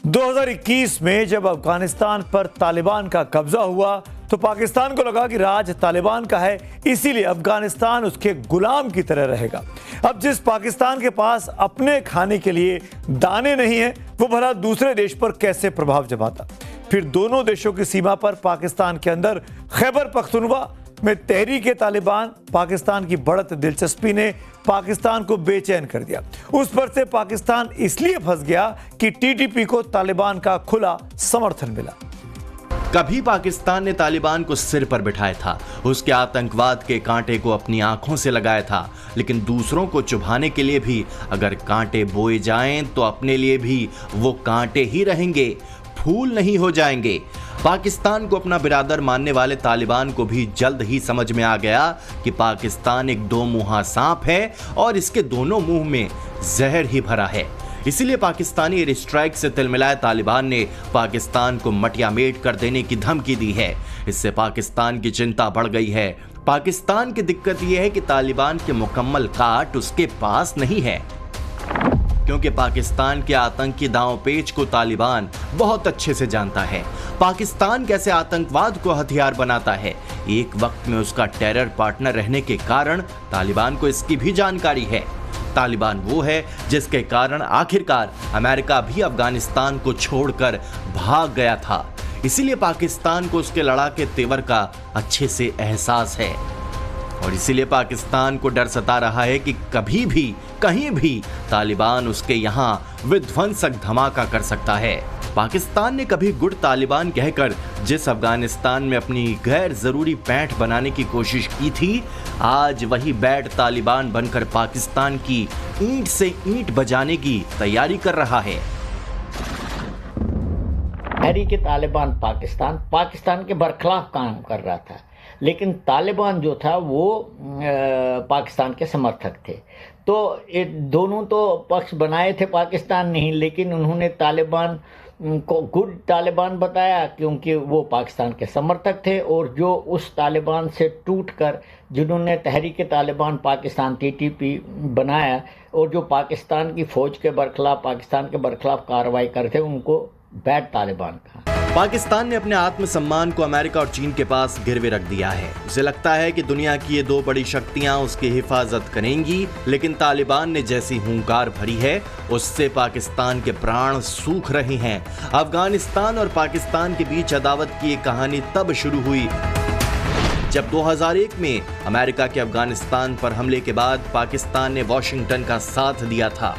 2021 में जब अफगानिस्तान पर तालिबान का कब्जा हुआ तो पाकिस्तान को लगा कि राज तालिबान का है, इसीलिए अफगानिस्तान उसके गुलाम की तरह रहेगा। अब जिस पाकिस्तान के पास अपने खाने के लिए दाने नहीं है, वो भला दूसरे देश पर कैसे प्रभाव जमाता। फिर दोनों देशों की सीमा पर पाकिस्तान के अंदर खैबर पख्तूनख्वा में तहरीक तालिबान पाकिस्तान की बढ़त दिलचस्पी ने पाकिस्तान को बेचैन कर दिया। उस पर से पाकिस्तान इसलिए फंस गया कि टीटीपी को तालिबान का खुला समर्थन मिला। कभी पाकिस्तान ने तालिबान को सिर पर बिठाया था, उसके आतंकवाद के कांटे को अपनी आंखों से लगाया था, लेकिन दूसरों को चुभाने के लिए भी अगर कांटे बोए जाएं तो अपने लिए भी वो कांटे ही रहेंगे, फूल नहीं हो जाएंगे। पाकिस्तान को अपना बिरादर मानने वाले तालिबान को भी जल्द ही समझ में आ गया कि पाकिस्तान एक दो मुंहा सांप है और इसके दोनों मुंह में जहर ही भरा है। इसीलिए पाकिस्तानी एयर स्ट्राइक से तिलमिलाए तालिबान ने पाकिस्तान को मटियामेट कर देने की धमकी दी है। इससे पाकिस्तान की चिंता बढ़ गई है। पाकिस्तान की दिक्कत यह है कि तालिबान के मुकम्मल काट उसके पास नहीं है, क्योंकि पाकिस्तान के आतंकी दांव पेच को तालिबान बहुत अच्छे से जानता है। पाकिस्तान कैसे आतंकवाद को हथियार बनाता है, एक वक्त में उसका टेरर पार्टनर रहने के कारण तालिबान को इसकी भी जानकारी है। तालिबान वो है जिसके कारण आखिरकार अमेरिका भी अफगानिस्तान को छोड़कर भाग गया था। इसीलिए पाकिस्तान को उसके लड़ाके तेवर का अच्छे से एहसास है और इसीलिए पाकिस्तान को डर सता रहा है कि कभी भी कहीं भी तालिबान उसके यहाँ विध्वंसक धमाका कर सकता है। पाकिस्तान ने कभी गुड तालिबान कहकर जिस अफगानिस्तान में अपनी गैर जरूरी पैठ बनाने की कोशिश की थी, आज वही बैड तालिबान बनकर पाकिस्तान की ईंट से ईंट बजाने की तैयारी कर रहा है। तहरीक तालिबान पाकिस्तान के बरखिलाफ काम कर रहा था, लेकिन तालिबान जो था वो पाकिस्तान के समर्थक थे। तो ये दोनों तो पक्ष बनाए थे पाकिस्तान नहीं, लेकिन उन्होंने तालिबान को गुड तालिबान बताया क्योंकि वो पाकिस्तान के समर्थक थे। और जो उस तालिबान से टूटकर जिन्होंने तहरीक तालिबान पाकिस्तान टीटीपी बनाया और जो पाकिस्तान की फ़ौज के बरखिलाफ कार्रवाई करते, उनको बैड तालिबान कहा। पाकिस्तान ने अपने आत्मसम्मान को अमेरिका और चीन के पास गिरवे रख दिया है। उसे लगता है कि दुनिया की ये दो बड़ी शक्तियां उसकी हिफाजत करेंगी, लेकिन तालिबान ने जैसी हुंकार भरी है उससे पाकिस्तान के प्राण सूख रहे हैं। अफगानिस्तान और पाकिस्तान के बीच अदावत की एक कहानी तब शुरू हुई जब 2001 में अमेरिका के अफगानिस्तान पर हमले के बाद पाकिस्तान ने वॉशिंगटन का साथ दिया था।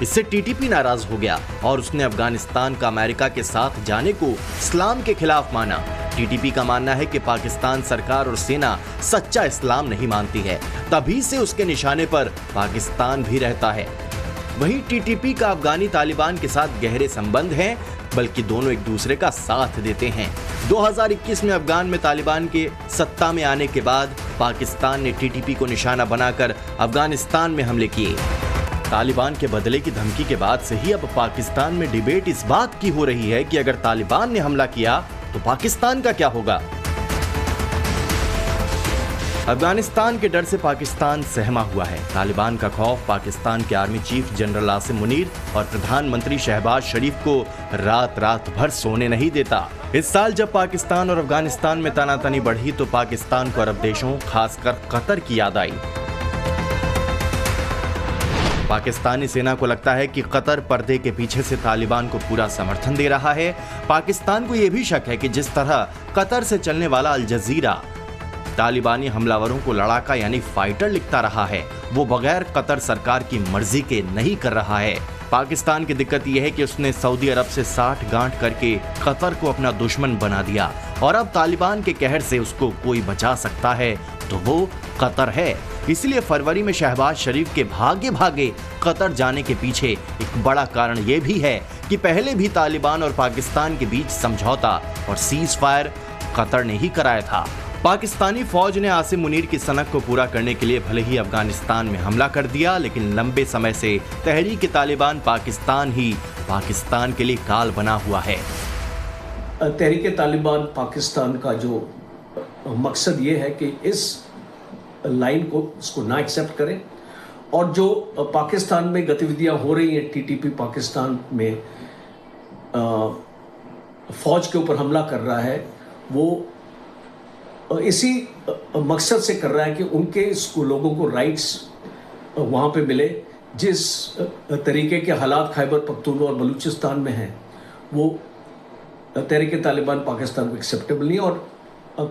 इससे टीटीपी नाराज हो गया और उसने अफगानिस्तान का अमेरिका के साथ जाने को इस्लाम के खिलाफ माना। टीटीपी का मानना है कि पाकिस्तान सरकार और सेना सच्चा इस्लाम नहीं मानती है, तभी से उसके निशाने पर पाकिस्तान भी रहता है। वहीं टीटीपी का अफगानी तालिबान के साथ गहरे संबंध हैं, बल्कि दोनों एक दूसरे का साथ देते हैं। 2021 में अफगान में तालिबान के सत्ता में आने के बाद पाकिस्तान ने टीटीपी को निशाना बनाकर अफगानिस्तान में हमले किए। तालिबान के बदले की धमकी के बाद से ही अब पाकिस्तान में डिबेट इस बात की हो रही है कि अगर तालिबान ने हमला किया तो पाकिस्तान का क्या होगा। अफगानिस्तान के डर से पाकिस्तान सहमा हुआ है। तालिबान का खौफ पाकिस्तान के army chief general Asim Munir और प्रधानमंत्री शहबाज शरीफ को रात भर सोने नहीं देता। इस साल जब पाकिस्तान और अफगानिस्तान में तनातनी बढ़ी तो पाकिस्तान को अरब देशों खासकर कतर की याद आई। पाकिस्तानी सेना को लगता है कि कतर पर्दे के पीछे से तालिबान को पूरा समर्थन दे रहा है। पाकिस्तान को यह भी शक है कि जिस तरह कतर से चलने वाला अल जजीरा तालिबानी हमलावरों को लड़ाका यानी फाइटर लिखता रहा है, वो बगैर कतर सरकार की मर्जी के नहीं कर रहा है। पाकिस्तान की दिक्कत यह है कि उसने सऊदी अरब से 60 गांठ करके कतर को अपना दुश्मन बना दिया और अब तालिबान के कहर से उसको कोई बचा सकता है तो वो कतर है। इसलिए फरवरी में शहबाज शरीफ के भागे कतर जाने के पीछे एक बड़ा कारण यह भी है कि पहले भी तालिबान और पाकिस्तान के बीच समझौता और सीज फायर कतर ने ही कराया था। पाकिस्तानी फौज ने आसिम मुनीर की सनक को पूरा करने के लिए भले ही अफगानिस्तान में हमला कर दिया, लेकिन लंबे समय से तहरीक तालिबान पाकिस्तान के लिए काल बना हुआ है। तहरीक तालिबान पाकिस्तान का जो मकसद ये है कि इस लाइन को इसको ना एक्सेप्ट करें और जो पाकिस्तान में गतिविधियां हो रही हैं टीटीपी पाकिस्तान में, फौज के ऊपर हमला कर रहा है वो इसी मकसद से कर रहा है कि उनके लोगों को राइट्स वहाँ पे मिले। जिस तरीके के हालात खैबर पख्तूनख्वा और बलूचिस्तान में हैं वो तहरीक तालिबान पाकिस्तान को एक्सेप्टेबल नहीं, और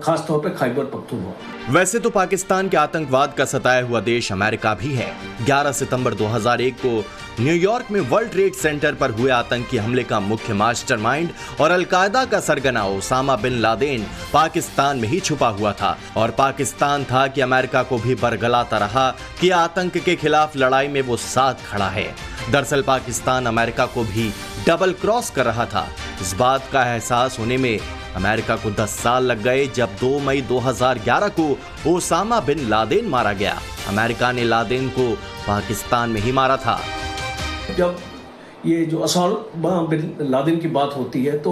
खास तौर पे खैबर पख्तूनख्वा। वैसे तो पाकिस्तान के आतंकवाद का सताया हुआ देश अमेरिका भी है। 11 सितंबर 2001 को न्यूयॉर्क में वर्ल्ड ट्रेड सेंटर पर हुए आतंकी हमले का मुख्य मास्टरमाइंड और अलकायदा का सरगना ओसामा बिन लादेन पाकिस्तान में ही छुपा हुआ था, और पाकिस्तान था कि अमेरिका को भी बरगलाता रहा कि आतंक के खिलाफ लड़ाई में वो साथ खड़ा है। दरअसल पाकिस्तान अमेरिका को भी डबल क्रॉस कर रहा था। इस बात का एहसास होने में अमेरिका को 10 साल लग गए, जब 2 मई 2011 को ओसामा बिन लादेन मारा गया। अमेरिका ने लादेन को पाकिस्तान में ही मारा था। जब ये जो ओसामा बिन लादेन की बात होती है तो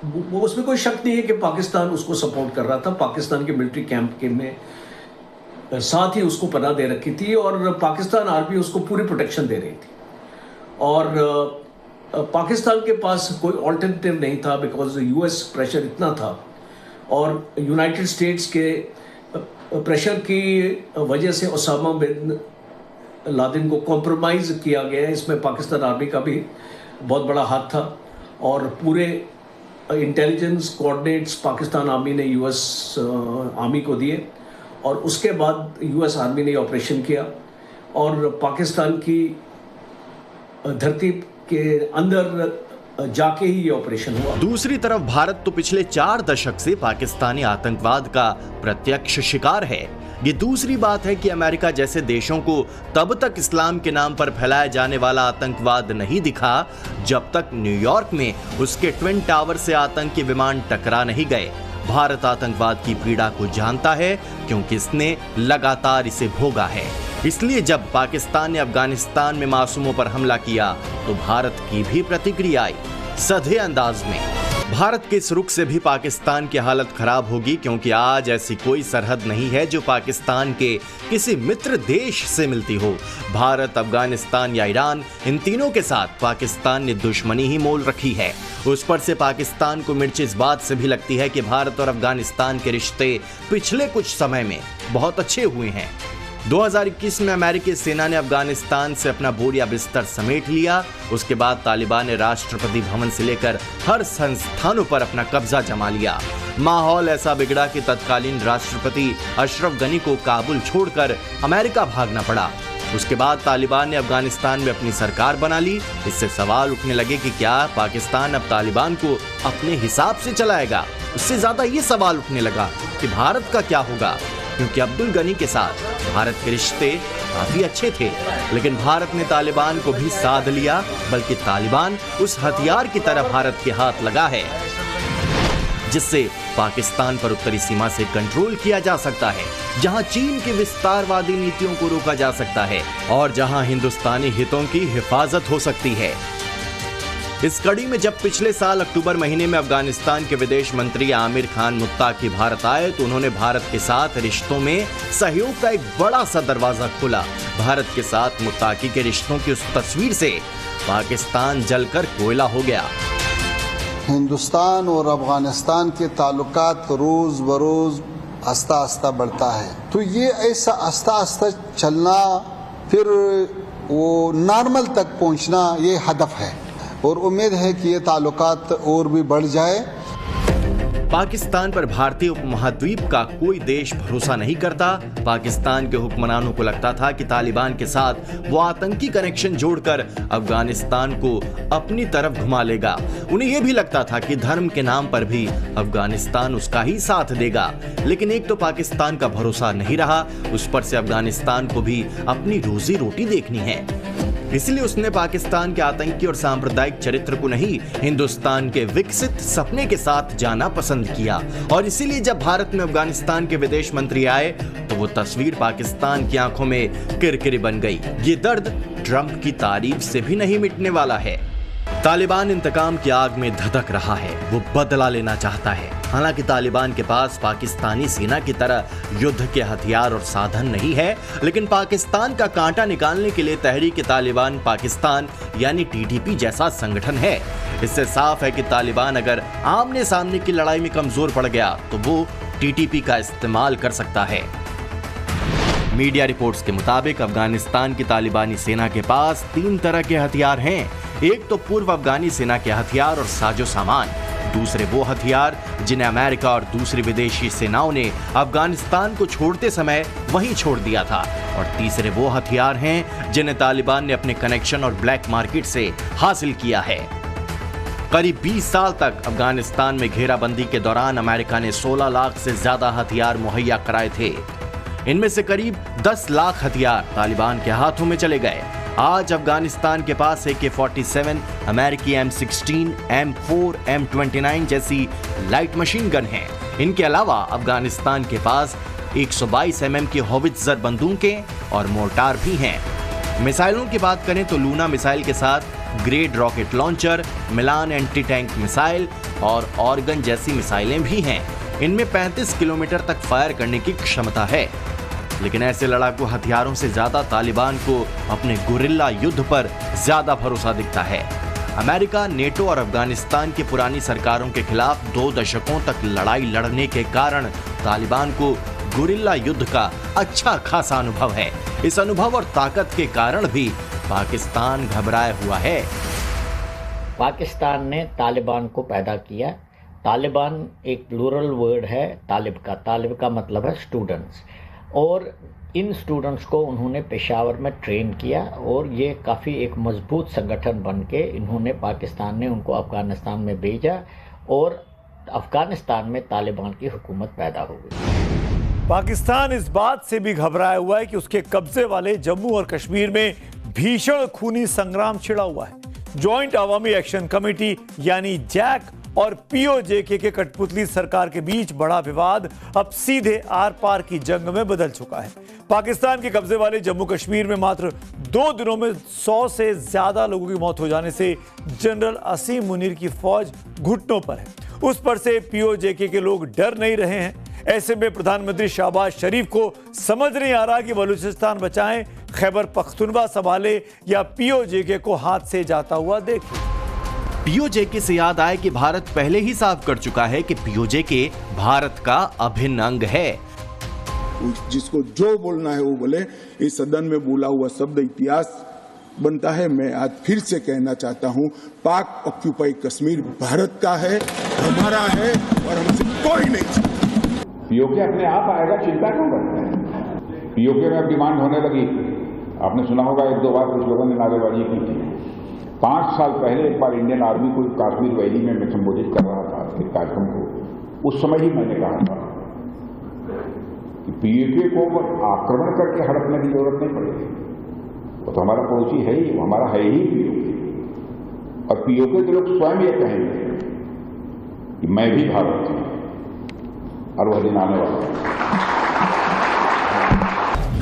वो उसमें कोई शक नहीं है कि पाकिस्तान उसको सपोर्ट कर रहा था। पाकिस्तान के मिलिट्री कैंप के में साथ ही उसको पनाह दे रखी थी, और पाकिस्तान आर्मी उसको पूरी प्रोटेक्शन दे रही थी, और पाकिस्तान के पास कोई ऑल्टरनेटिव नहीं था, बिकॉज यूएस प्रेशर इतना था और यूनाइटेड स्टेट्स के प्रेशर की वजह से ओसामा बिन लादेन को कॉम्प्रोमाइज़ किया गया है। इसमें पाकिस्तान आर्मी का भी बहुत बड़ा हाथ था, और पूरे इंटेलिजेंस कोऑर्डिनेट्स पाकिस्तान आर्मी ने यूएस आर्मी को दिए, और उसके बाद यूएस आर्मी ने ऑपरेशन किया और पाकिस्तान की धरती के अंदर जाके ही ये ऑपरेशन हुआ। दूसरी तरफ भारत तो पिछले 4 दशक से पाकिस्तानी आतंकवाद का प्रत्यक्ष शिकार है। ये दूसरी बात है कि अमेरिका जैसे देशों को तब तक इस्लाम के नाम पर फैलाया जाने वाला आतंकवाद नहीं दिखा जब तक न्यूयॉर्क में उसके ट्विन टावर से आतंकी विमान टकरा नहीं गए। भारत आतंकवाद की पीड़ा को जानता है क्योंकि इसने लगातार इसे भोगा है। इसलिए जब पाकिस्तान ने अफगानिस्तान में मासूमों पर हमला किया तो भारत की भी प्रतिक्रिया आई सधे अंदाज में। भारत के इस रुख से भी पाकिस्तान की हालत खराब होगी, क्योंकि आज ऐसी कोई सरहद नहीं है जो पाकिस्तान के किसी मित्र देश से मिलती हो। भारत, अफगानिस्तान या ईरान, इन तीनों के साथ पाकिस्तान ने दुश्मनी ही मोल रखी है। उस पर से पाकिस्तान को मिर्च इस बात से भी लगती है कि भारत और अफगानिस्तान के रिश्ते पिछले कुछ समय में बहुत अच्छे हुए हैं। 2021 में अमेरिकी सेना ने अफगानिस्तान से अपना बोरिया बिस्तर समेट लिया। उसके बाद तालिबान ने राष्ट्रपति भवन से लेकर हर संस्थानों पर अपना कब्जा जमा लिया। माहौल ऐसा बिगड़ा कि तत्कालीन राष्ट्रपति अशरफ गनी को काबुल छोड़कर अमेरिका भागना पड़ा। उसके बाद तालिबान ने अफगानिस्तान में अपनी सरकार बना ली। इससे सवाल उठने लगे कि क्या पाकिस्तान अब तालिबान को अपने हिसाब से चलाएगा। उससे ज्यादा ये सवाल उठने लगा कि भारत का क्या होगा, क्योंकि अब्दुल गनी के साथ भारत के रिश्ते काफी अच्छे थे। लेकिन भारत ने तालिबान को भी साध लिया, बल्कि तालिबान उस हथियार की तरह भारत के हाथ लगा है जिससे पाकिस्तान पर उत्तरी सीमा से कंट्रोल किया जा सकता है, जहां चीन की विस्तारवादी नीतियों को रोका जा सकता है और जहां हिंदुस्तानी हितों की हिफाजत हो सकती है। इस कड़ी में जब पिछले साल अक्टूबर महीने में अफगानिस्तान के विदेश मंत्री आमिर खान मुत्ताकी भारत आए तो उन्होंने भारत के साथ रिश्तों में सहयोग का एक बड़ा सा दरवाजा खोला। भारत के साथ मुत्ताकी के रिश्तों की उस तस्वीर से पाकिस्तान जलकर कोयला हो गया। हिंदुस्तान और अफगानिस्तान के ताल्लुकात रोज बरोज आस्ता आस्ता बढ़ता है, तो ये ऐसा आस्ता आस्ता चलना, फिर वो नॉर्मल तक पहुंचना, ये हदफ है और उम्मीद है कि ये ताल्लुकात और भी बढ़ जाए। पाकिस्तान पर भारतीय उपमहाद्वीप का कोई देश भरोसा नहीं करता। पाकिस्तान के हुक्मरानों को लगता था कि तालिबान के साथ वो आतंकी कनेक्शन जोड़कर अफगानिस्तान को अपनी तरफ घुमा लेगा। उन्हें यह भी लगता था कि धर्म के नाम पर भी अफगानिस्तान उसका ही साथ देगा। लेकिन एक तो पाकिस्तान का भरोसा नहीं रहा, उस पर से अफगानिस्तान को भी अपनी रोजी रोटी देखनी है। इसलिए उसने पाकिस्तान के आतंकी और सांप्रदायिक चरित्र को नहीं, हिंदुस्तान के विकसित सपने के साथ जाना पसंद किया। और इसीलिए जब भारत में अफगानिस्तान के विदेश मंत्री आए तो वो तस्वीर पाकिस्तान की आंखों में किरकिरी बन गई। ये दर्द ट्रंप की तारीफ से भी नहीं मिटने वाला है। तालिबान इंतकाम की आग में धधक रहा है, वो बदला लेना चाहता है। हालांकि तालिबान के पास पाकिस्तानी सेना की तरह युद्ध के हथियार और साधन नहीं है, लेकिन पाकिस्तान का कांटा निकालने के लिए तहरीक तालिबान पाकिस्तान यानी टीटीपी जैसा संगठन है। इससे साफ है कि तालिबान अगर आमने सामने की लड़ाई में कमजोर पड़ गया तो वो टीटीपी का इस्तेमाल कर सकता है। मीडिया रिपोर्ट्स के मुताबिक अफगानिस्तान की तालिबानी सेना के पास 3 तरह के हथियार हैं। एक तो पूर्व अफगानी सेना के हथियार और साजो सामान, दूसरे वो हथियार जिन्हें अमेरिका और दूसरी विदेशी सेनाओं ने अफगानिस्तान को छोड़ते समय वहीं छोड़ दिया था, और तीसरे वो हथियार हैं जिन्हें तालिबान ने अपने कनेक्शन और ब्लैक मार्केट से हासिल किया है। करीब 20 साल तक अफगानिस्तान में घेराबंदी के दौरान अमेरिका ने 16 लाख से ज्यादा हथियार मुहैया कराए थे। इनमें से करीब 10 लाख हथियार तालिबान के हाथों में चले गए। आज अफगानिस्तान के पास AK-47, अमेरिकी M16, M4, M29 जैसी लाइट मशीन गन हैं। इनके अलावा अफगानिस्तान के पास 122 mm की होवित्जर बंदूकें और मोर्टार भी हैं। मिसाइलों की बात करें तो लूना मिसाइल के साथ ग्रेड रॉकेट लॉन्चर, मिलान एंटी टैंक मिसाइल और ऑर्गन जैसी मिसाइलें भी हैं। इनमें 35 किलोमीटर तक फायर करने की क्षमता है। लेकिन ऐसे लड़ाकू हथियारों से ज्यादा तालिबान को अपने गुरिल्ला युद्ध पर ज्यादा भरोसा दिखता है। अमेरिका, नेटो और अफगानिस्तान की पुरानी सरकारों के खिलाफ 2 दशकों तक लड़ाई लड़ने के कारण तालिबान को गुरिल्ला युद्ध का अच्छा खासा अनुभव है। इस अनुभव और ताकत के कारण भी पाकिस्तान घबराया हुआ है। पाकिस्तान ने तालिबान को पैदा किया। तालिबान एक प्लूरल वर्ड है तालिब का। तालिब का मतलब है स्टूडेंट्स, और इन स्टूडेंट्स को उन्होंने पेशावर में ट्रेन किया, और ये काफ़ी एक मजबूत संगठन बन के इन्होंने पाकिस्तान ने उनको अफ़गानिस्तान में भेजा, और अफ़गानिस्तान में तालिबान की हुकूमत पैदा हो गई। पाकिस्तान इस बात से भी घबराया हुआ है कि उसके कब्जे वाले जम्मू और कश्मीर में भीषण खूनी संग्राम छिड़ा हुआ है। जॉइंट अवामी एक्शन कमेटी यानी जैक और पीओजेके के कठपुतली सरकार के बीच बड़ा विवाद अब सीधे आर पार की जंग में बदल चुका है। पाकिस्तान के कब्जे वाले जम्मू कश्मीर में मात्र 2 दिनों में 100 से ज्यादा लोगों की मौत हो जाने से जनरल असीम मुनीर की फौज घुटनों पर है। उस पर से पीओजेके के लोग डर नहीं रहे हैं। ऐसे में प्रधानमंत्री शहबाज शरीफ को समझ नहीं आ रहा कि बलूचिस्तान बचाएं, खैबर पख्तूनख्वा संभाले या पीओजेके को हाथ से जाता हुआ देखें। पीओजेके से याद आए कि भारत पहले ही साफ कर चुका है कि पीओजेके भारत का अभिन्न अंग है। जिसको जो बोलना है वो बोले। इस सदन में बोला हुआ शब्द इतिहास बनता है। मैं आज फिर से कहना चाहता हूं, पाक ऑक्यूपाई कश्मीर भारत का है, हमारा है, और हमसे कोई नहीं। पीओके अपने आप आएगा, चिंता क्यों करते हैं? पीओके में डिमांड होने लगी। आपने सुना होगा 1-2 बार कुछ लोगों ने नारेबाजी की थी। 5 साल पहले एक बार इंडियन आर्मी को कश्मीर वैली में मैं संबोधित कर रहा था एक कार्यक्रम को। उस समय ही मैंने कहा था कि पीओके को आक्रमण करके हड़पने की जरूरत नहीं पड़ेगी। वो तो हमारा पड़ोसी है ही, वो हमारा है ही पीओके। और पीओके के लोग स्वयं ये कहेंगे कि मैं भी भारत हूं, और वह दिन आने वाला है।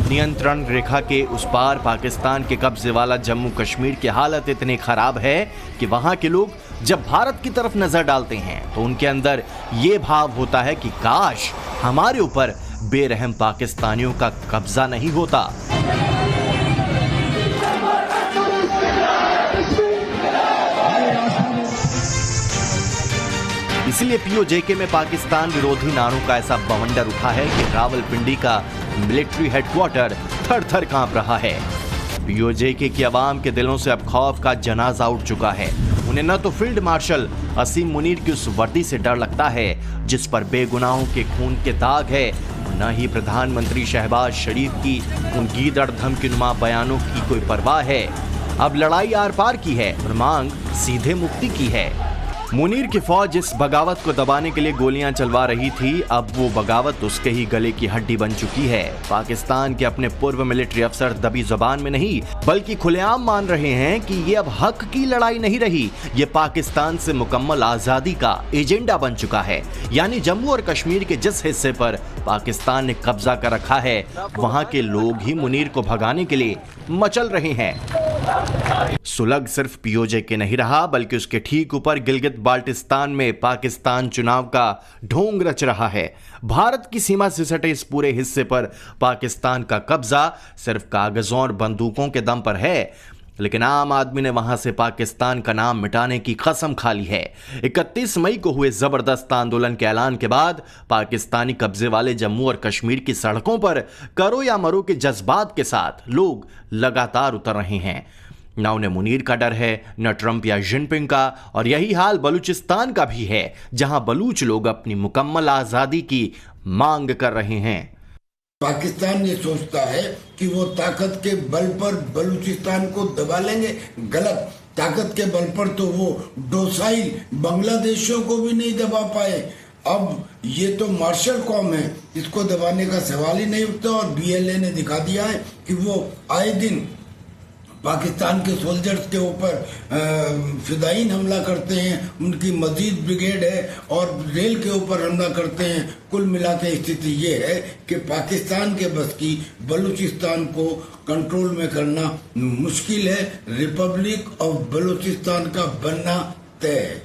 नियंत्रण रेखा के उस पार पाकिस्तान के कब्जे वाला जम्मू कश्मीर की हालत इतनी खराब है कि वहां के लोग जब भारत की तरफ नजर डालते हैं तो उनके अंदर ये भाव होता है कि काश हमारे ऊपर बेरहम पाकिस्तानियों का कब्जा नहीं होता। इसलिए पीओजेके में पाकिस्तान विरोधी नारों का ऐसा बवंडर उठा है कि रावलपिंडी का मिलिट्री हेडक्वार्टर थर-थर कांप रहा है। पीओजेके की आवाम के दिलों से अब खौफ का जनाजा उठ चुका है। उन्हें न तो फील्ड मार्शल असीम मुनीर की उस वर्दी से डर लगता है जिस पर बेगुनाहों के खून के दाग है, न ही प्रधानमंत्री शहबाज शरीफ की उन गीदड़ धमकीनुमा बयानों की कोई परवाह है। अब लड़ाई आर पार की है और मांग सीधे मुक्ति की है। मुनीर की फौज इस बगावत को दबाने के लिए गोलियां चलवा रही थी, अब वो बगावत उसके ही गले की हड्डी बन चुकी है। पाकिस्तान के अपने पूर्व मिलिट्री अफसर दबी जुबान में नहीं बल्कि खुलेआम मान रहे हैं कि ये अब हक की लड़ाई नहीं रही, ये पाकिस्तान से मुकम्मल आजादी का एजेंडा बन चुका है। यानी जम्मू और कश्मीर के जिस हिस्से पर पाकिस्तान ने कब्जा कर रखा है, वहां के लोग ही मुनीर को भगाने के लिए मचल रहे हैं। सुलग सिर्फ पीओजे के नहीं रहा, बल्कि उसके ठीक ऊपर गिलगित बाल्टिस्तान में पाकिस्तान चुनाव का ढोंग रच रहा है। भारत की सीमा से सटे इस पूरे हिस्से पर पाकिस्तान का कब्जा सिर्फ कागजों और बंदूकों के दम पर है, लेकिन आम आदमी ने वहां से पाकिस्तान का नाम मिटाने की कसम खा ली है। 31 मई को हुए जबरदस्त आंदोलन के ऐलान के बाद पाकिस्तानी कब्जे वाले जम्मू और कश्मीर की सड़कों पर करो या मरो के जज्बात के साथ लोग लगातार उतर रहे हैं। न उन्हें मुनीर का डर है, न ट्रंप या जिनपिंग का, और यही हाल बलूचिस्तान का भी है, जहां बलूच लोग अपनी मुकम्मल आजादी की मांग कर रहे हैं। पाकिस्तान ये सोचता है कि वो ताकत के बल पर बलूचिस्तान को दबा लेंगे। गलत। ताकत के बल पर तो वो डोसाइल बांग्लादेशियों को भी नहीं दबा पाए। अब ये तो मार्शल कौम है, इसको दबाने का सवाल ही नहीं उठता। और बीएलए ने दिखा दिया है कि वो आए दिन पाकिस्तान के सोल्जर्स के ऊपर फिदाइन हमला करते हैं, उनकी मजीद ब्रिगेड है, और रेल के ऊपर हमला करते हैं। कुल मिला के स्थिति ये है कि पाकिस्तान के बस की बलूचिस्तान को कंट्रोल में करना मुश्किल है। रिपब्लिक ऑफ बलूचिस्तान का बनना तय है।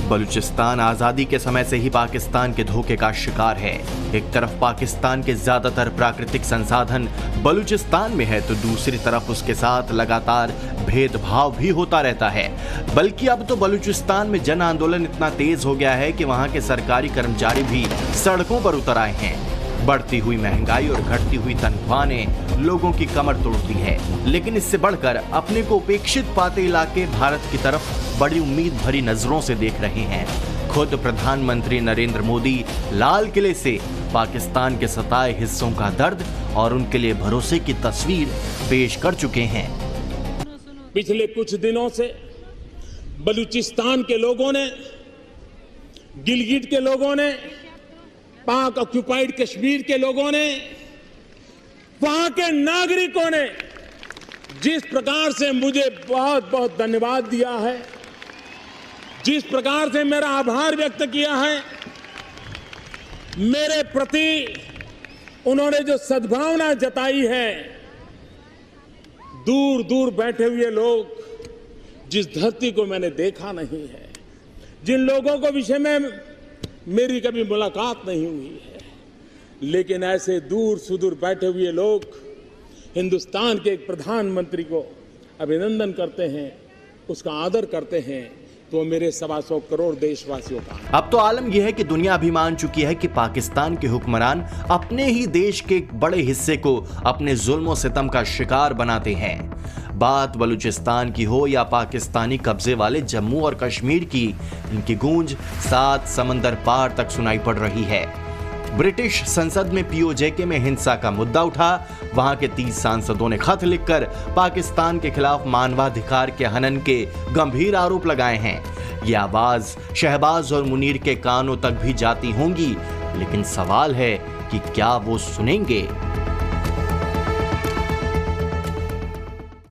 बलूचिस्तान आजादी के समय से ही पाकिस्तान के धोखे का शिकार है। एक तरफ पाकिस्तान के ज्यादातर प्राकृतिक संसाधन बलूचिस्तान में है, तो दूसरी तरफ उसके साथ लगातार भेदभाव भी होता रहता है। बल्कि अब तो बलूचिस्तान में जन आंदोलन इतना तेज हो गया है कि वहां के सरकारी कर्मचारी भी सड़कों पर उतर आए हैं। बढ़ती हुई महंगाई और घटती हुई तनख्वाह ने लोगों की कमर तोड़ दी है, लेकिन इससे बढ़कर अपने को उपेक्षित पाते इलाके भारत की तरफ बड़ी उम्मीद भरी नजरों से देख रहे हैं। खुद प्रधानमंत्री नरेंद्र मोदी लाल किले से पाकिस्तान के सताए हिस्सों का दर्द और उनके लिए भरोसे की तस्वीर पेश कर चुके हैं। पिछले कुछ दिनों से बलूचिस्तान के लोगों ने, गिलगिट के लोगों ने, पाक ऑक्युपाइड कश्मीर के लोगों ने, वहां के नागरिकों ने जिस प्रकार से मुझे बहुत बहुत धन्यवाद दिया है, जिस प्रकार से मेरा आभार व्यक्त किया है, मेरे प्रति उन्होंने जो सद्भावना जताई है, दूर दूर बैठे हुए लोग, जिस धरती को मैंने देखा नहीं है, जिन लोगों को विषय में मेरी कभी मुलाकात नहीं हुई है, लेकिन ऐसे दूर सुदूर बैठे हुए लोग हिंदुस्तान के एक प्रधानमंत्री को अभिनंदन करते हैं, उसका आदर करते हैं, तो मेरे 125 करोड़ देशवासियों का। अब तो आलम यह है कि दुनिया भी मान चुकी है कि पाकिस्तान के हुक्मरान अपने ही देश के एक बड़े हिस्से को अपने जुल्म सितम का शिकार बनाते हैं। बात बलूचिस्तान की हो या पाकिस्तानी कब्जे वाले जम्मू और कश्मीर की, इनकी गूंज 7 समंदर पार तक सुनाई पड़ रही है। ब्रिटिश संसद में पीओजेके में हिंसा का मुद्दा उठा, वहां के 30 सांसदों ने खत लिखकर पाकिस्तान के खिलाफ मानवाधिकार के हनन के गंभीर आरोप लगाए हैं। ये आवाज शहबाज और मुनीर के कानों तक भी जाती होंगी, लेकिन सवाल है कि क्या वो सुनेंगे?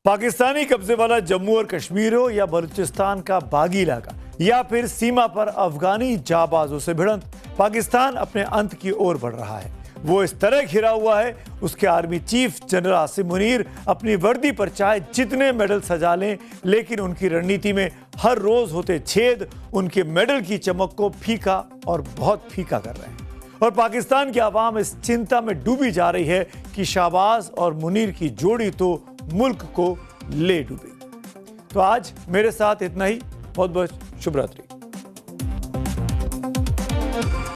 पाकिस्तानी कब्जे वाला जम्मू और कश्मीर हो या बलूचिस्तान का बागी इलाका या फिर सीमा पर अफगानी जाबाजों से भिड़ंत, पाकिस्तान अपने अंत की ओर बढ़ रहा है। वो इस तरह घिरा हुआ है, उसके army chief general Asim Munir अपनी वर्दी पर चाहे जितने मेडल सजा लें, लेकिन उनकी रणनीति में हर रोज होते छेद उनके मेडल की चमक को फीका और बहुत फीका कर रहे हैं। और पाकिस्तान की आवाम इस चिंता में डूबी जा रही है कि शहबाज और मुनीर की जोड़ी तो मुल्क को ले डूबेगी। तो आज मेरे साथ इतना ही। बहुत बहुत शुभ रात्रि।